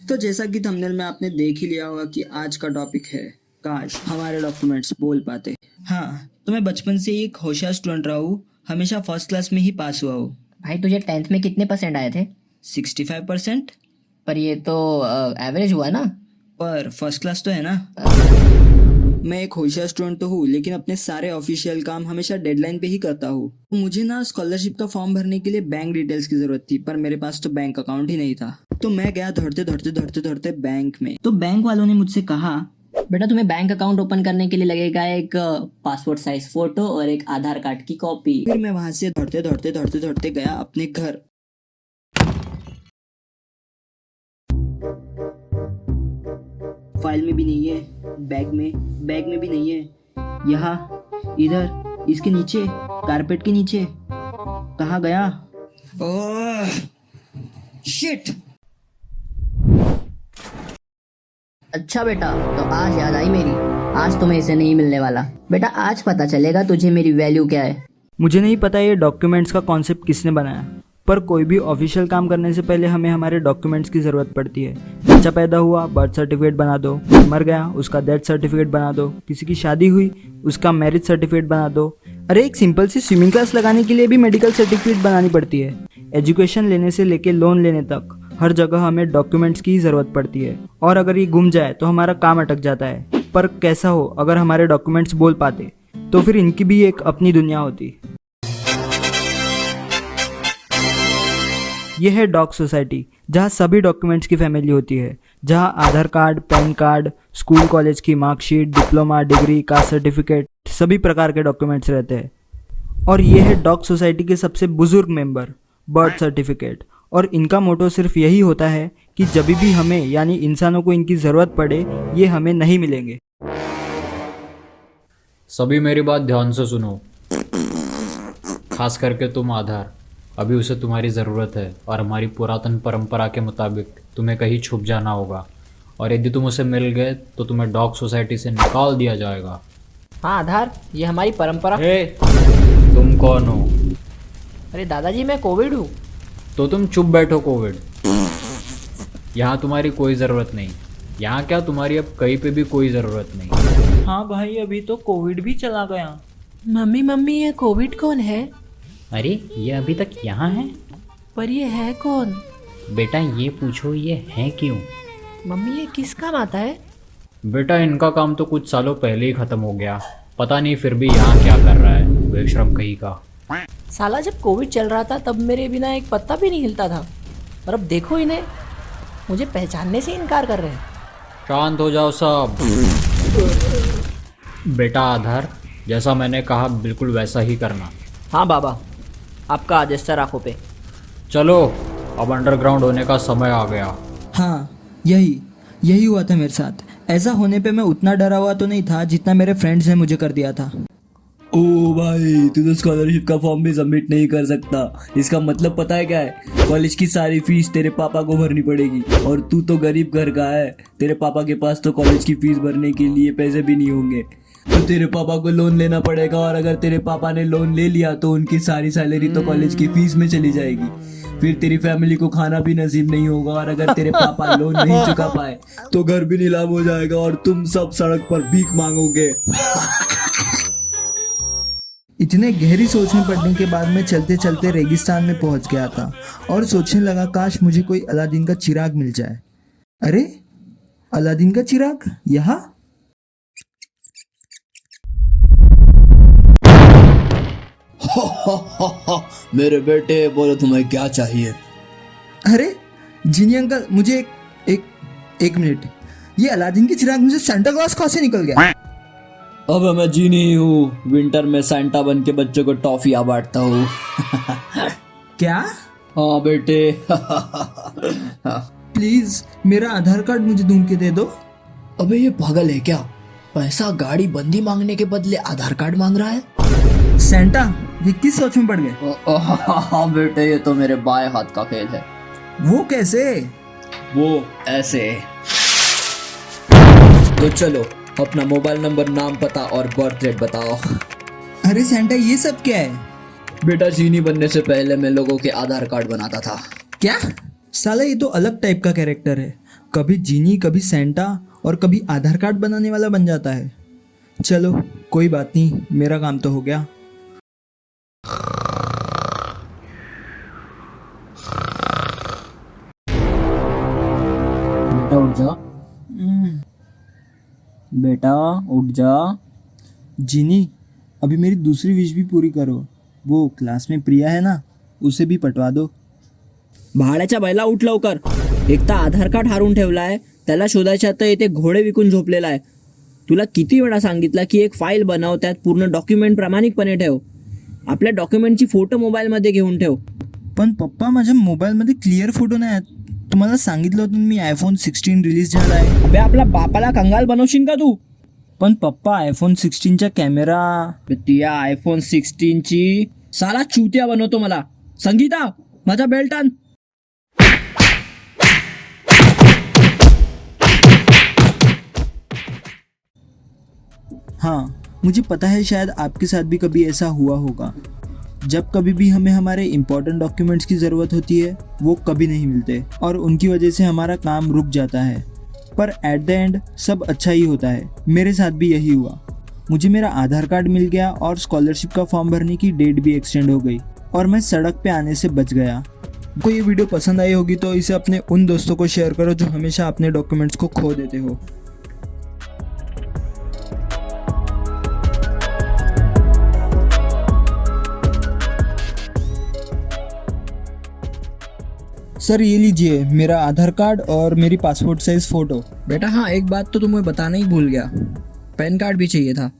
तो जैसा कि थंबनेल में आपने देख ही लिया होगा कि आज का टॉपिक है काश हमारे डॉक्यूमेंट्स बोल पाते। हाँ, तो मैं बचपन से ही एक होशियार स्टूडेंट रहा हूँ, हमेशा फर्स्ट क्लास में ही पास हुआ हूँ। भाई तुझे 10th में कितने परसेंट आए थे? 65%। पर ये तो एवरेज हुआ ना। पर फर्स्ट क्लास तो है ना। मैं एक होशियार स्टूडेंट तो हूँ, लेकिन अपने सारे ऑफिशियल काम हमेशा डेडलाइन पे ही करता हूँ। मुझे ना स्कॉलरशिप का फॉर्म भरने के लिए बैंक डिटेल्स की जरूरत थी, पर मेरे पास तो बैंक अकाउंट ही नहीं था। तो मैं गया दौड़ते बैंक में। तो बैंक वालों ने मुझसे कहा, बेटा तुम्हें बैंक अकाउंट ओपन करने के लिए लगेगा एक पासपोर्ट साइज फोटो और एक आधार कार्ड की कॉपी। फिर मैं वहां से दौड़ते गया अपने घर। फाइल में भी नहीं है, बैग में भी नहीं है, यहाँ इधर इसके नीचे, कारपेट के नीचे। कहाँ गया? Oh shit. अच्छा बेटा, तो आज याद आई मेरी। आज तुम्हें इसे नहीं मिलने वाला। बेटा आज पता चलेगा तुझे मेरी वैल्यू क्या है। मुझे नहीं पता ये डॉक्यूमेंट्स का कॉन्सेप्ट किसने बनाया, पर कोई भी ऑफिशियल काम करने से पहले हमें हमारे डॉक्यूमेंट्स की ज़रूरत पड़ती है। बच्चा पैदा हुआ, बर्थ सर्टिफिकेट बना दो। मर गया, उसका डेथ सर्टिफिकेट बना दो। किसी की शादी हुई, उसका मैरिज सर्टिफिकेट बना दो। अरे एक सिंपल सी स्विमिंग क्लास लगाने के लिए भी मेडिकल सर्टिफिकेट बनानी पड़ती है। एजुकेशन लेने से लेके लोन लेने तक हर जगह हमें डॉक्यूमेंट्स की ही ज़रूरत पड़ती है। और अगर ये गुम जाए तो हमारा काम अटक जाता है। पर कैसा हो, अगर हमारे डॉक्यूमेंट्स बोल पाते तो फिर इनकी भी एक अपनी दुनिया होती। यह है डॉक सोसाइटी, जहाँ सभी डॉक्यूमेंट्स की फैमिली होती है। जहाँ Aadhaar card, PAN card, school college की marksheet, diploma, degree, caste certificate, सभी प्रकार के डॉक्यूमेंट्स रहते हैं। और यह है डॉक सोसाइटी के सबसे बुजुर्ग मेंबर, बर्थ सर्टिफिकेट। और इनका मोटो सिर्फ यही होता है कि जब भी हमें यानी इंसानों को इनकी ज़रूरत पड़े, ये हमें नहीं मिलेंगे। सभी मेरी बात ध्यान से सुनो, खास करके तुम आधार। अभी उसे तुम्हारी ज़रूरत है और हमारी पुरातन परंपरा के मुताबिक तुम्हें कहीं छुप जाना होगा। और यदि तुम उसे मिल गए तो तुम्हें डॉग सोसाइटी से निकाल दिया जाएगा। हाँ आधार, ये हमारी परंपरा। हे, तुम कौन हो? अरे दादाजी मैं कोविड हूँ। तो तुम चुप बैठो कोविड। यहाँ तुम्हारी कोई ज़रूरत नहीं। यहाँ क्या, तुम्हारी अब कहीं पे भी कोई ज़रूरत नहीं। हाँ भाई, अभी तो कोविड भी चला गया। मम्मी ये कोविड कौन है? अरे ये अभी तक यहाँ है? पर ये है कौन? बेटा ये पूछो ये है क्यों। मम्मी ये किस काम आता है? बेटा इनका काम तो कुछ सालों पहले ही ख़त्म हो गया। पता नहीं फिर भी यहाँ क्या कर रहा है, बेशरम कहीं का। साला जब कोविड चल रहा था तब मेरे बिना एक पत्ता भी नहीं हिलता था, और अब देखो इन्हें, मुझे पहचानने से इनकार कर रहे हैं। शांत हो जाओ सब। बेटा आधार, जैसा मैंने कहा बिल्कुल वैसा ही करना। हाँ बाबा, आपका आदेश सर आंखों पे। चलो अब अंडरग्राउंड होने का समय आ गया। हाँ, यही हुआ था मेरे साथ। ऐसा होने पे मैं उतना डरा हुआ तो नहीं था जितना मेरे फ्रेंड्स ने मुझे कर दिया था। ओ भाई, तू तो स्कॉलरशिप का फॉर्म भी सबमिट नहीं कर सकता। इसका मतलब पता है क्या है? कॉलेज की सारी फीस तेरे पापा को भरनी पड़ेगी। और तू तो गरीब घर का है, तेरे पापा के पास तो कॉलेज की फीस भरने के लिए पैसे भी नहीं होंगे। तो तेरे पापा को लोन लेना पड़ेगा, और अगर तेरे पापा ने लोन ले लिया तो उनकी सारी सैलरी तो कॉलेज की फीस में चली जाएगी। फिर तेरी फैमिली को खाना भी नसीब नहीं होगा, और अगर तेरे पापा लोन नहीं चुका पाए तो घर भी नीलाम हो जाएगा और तुम सब सड़क पर भीख मांगोगे। इतने गहरी सोच में पड़ने के बाद मैं चलते चलते रेगिस्तान में पहुंच गया था और सोचने लगा काश मुझे कोई अलादीन का चिराग मिल जाए। अरे अलादीन का चिराग यहाँ? मेरे बेटे बोलो तुम्हें क्या चाहिए? अरे जीनी अंकल, मुझे एक मिनट, ये अलादीन के चिराग मुझे सेंटा क्लॉज कहाँ से निकल गया? अब मैं जीनी हूँ, विंटर में सैंटा बन के बच्चों को टॉफियाँ बांटता हूँ। क्या? हाँ बेटे। प्लीज मेरा आधार कार्ड मुझे ढूंढ के दे दो। अबे ये पागल है क्या? पैसा गाड़ी बंदी मांगने के बदले आधार कार्ड मांग रहा है। सेंटा, ये किस सोच में पड़ गए? हाँ बेटे, ये तो मेरे बाएं हाथ का खेल है। वो कैसे? वो ऐसे। तो चलो अपना मोबाइल नंबर, नाम, पता और बर्थ डेट बताओ। अरे सेंटा, ये सब क्या है? बेटा जीनी बनने से पहले मैं लोगों के आधार कार्ड बनाता था। क्या? साला ये तो अलग टाइप का कैरेक्टर है। कभी जीनी, कभी सेंटा और कभी आधार कार्ड बनाने वाला बन जाता है। चलो कोई बात नहीं, मेरा काम तो हो गया। बेटा उठ जा, बेटा उठ जा। जीनी, अभी मेरी दूसरी विश भी पूरी करो। वो क्लास में प्रिया है ना, उसे भी पटवा दो। भाड्याच्या बैला उठ लवकर. एक तर आधार कार्ड हारून ठेवलाय, त्याला शोधायच्या तर इथे घोडे विकून झोपलेला आहे. तुला किती वेळा सांगितलं की एक फाईल बनव, त्यात पूर्ण डॉक्युमेंट प्रामाणिकपणे ठेव. आपल्या डॉक्युमेंटची फोटो मोबाईलमध्ये घेऊन ठेव. पण पप्पा, माझ्या मोबाईलमध्ये क्लिअर फोटो नाही आहेत. तुम्हाला सांगितलं होतं ना मी iPhone 16 रिलीज झाला आहे. अबे आपल्या बापाला कंगाल बनवशील का तू? पण पप्पा, iPhone 16चा कॅमेरा... ती या iPhone 16ची साला चुतिया बनवतो मला. संगीता, माझा बेल्ट आण. हाँ, मुझे पता है शायद आपके साथ भी कभी ऐसा हुआ होगा। जब कभी भी हमें हमारे इम्पोर्टेंट डॉक्यूमेंट्स की ज़रूरत होती है, वो कभी नहीं मिलते और उनकी वजह से हमारा काम रुक जाता है। पर एट द एंड सब अच्छा ही होता है। मेरे साथ भी यही हुआ। मुझे मेरा आधार कार्ड मिल गया और स्कॉलरशिप का फॉर्म भरने की डेट भी एक्सटेंड हो गई और मैं सड़क पे आने से बच गया। आपको ये वीडियो पसंद आई होगी तो इसे अपने उन दोस्तों को शेयर करो जो हमेशा अपने डॉक्यूमेंट्स को खो देते हो। सर ये लीजिए मेरा आधार कार्ड और मेरी पासपोर्ट साइज फ़ोटो। बेटा हाँ, एक बात तो तुम्हें बताना ही भूल गया, पैन कार्ड भी चाहिए था.